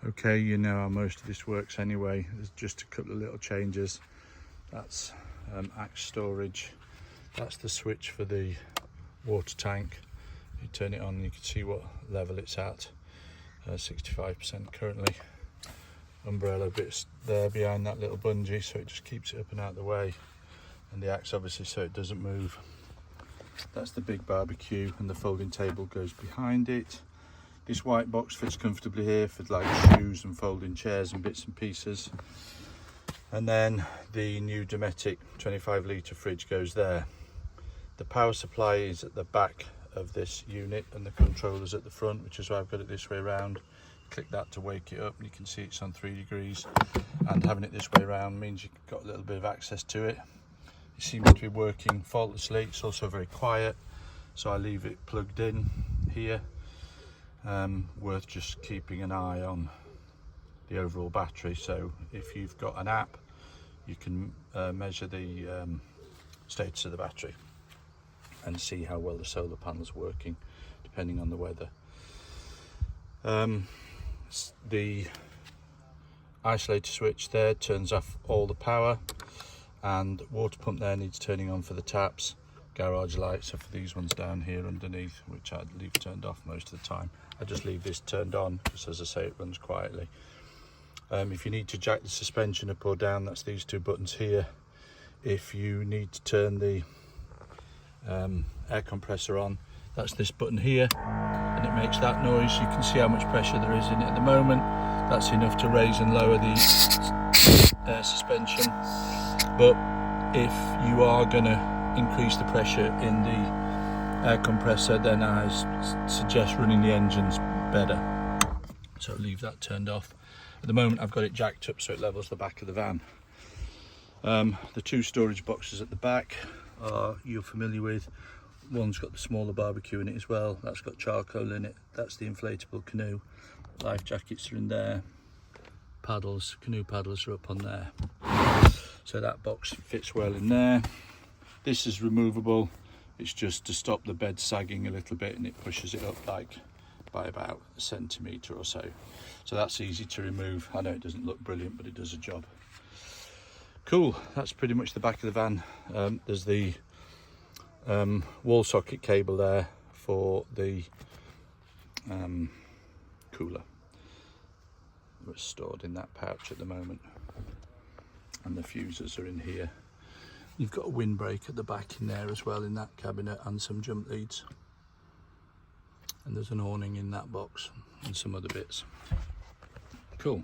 Okay, you know how most of this works anyway. There's just a couple of little changes. That's axe storage. That's the switch for the water tank. You turn it on and you can see what level it's at. 65% currently. Umbrella bits there behind that little bungee, so it just keeps it up and out of the way. And the axe obviously so it doesn't move. That's the big barbecue, and the folding table goes behind it. This white box fits comfortably here for like shoes and folding chairs and bits and pieces. And then the new Dometic 25 litre fridge goes there. The power supply is at the back of this unit and the controller's at the front, which is why I've got it this way around. Click that to wake it up and you can see it's on 3 degrees, and having it this way around means you've got a little bit of access to it. It seems to be working faultlessly. It's also very quiet, so I leave it plugged in here. Worth just keeping an eye on the overall battery, so if you've got an app you can measure the status of the battery and see how well the solar panel's working depending on the weather. The isolator switch there turns off all the power, and water pump there needs turning on for the taps. Garage lights are for these ones down here underneath, which I'd leave turned off most of the time. I just leave this turned on because, as I say, it runs quietly. If you need to jack the suspension up or down, that's these two buttons here. If you need to turn the air compressor on, that's this button here, and it makes that noise. You can see how much pressure there is in it at the moment. That's enough to raise and lower the air suspension. But if you are going to increase the pressure in the air compressor, then I suggest running the engines better. So leave that turned off. At the moment I've got it jacked up so it levels the back of the van. The two storage boxes at the back are you're familiar with. One's got the smaller barbecue in it as well. That's got charcoal in it. That's the inflatable canoe. Life jackets are in there. Paddles, canoe paddles are up on there. So that box fits well in there. This is removable. It's just to stop the bed sagging a little bit, and it pushes it up like by about a centimetre or so. So that's easy to remove. I know it doesn't look brilliant, but it does a job. Cool, that's pretty much the back of the van. There's the wall socket cable there for the cooler. It's stored in that pouch at the moment. And the fuses are in here. You've got a windbreak at the back in there as well, in that cabinet, and some jump leads. And there's an awning in that box and some other bits. Cool.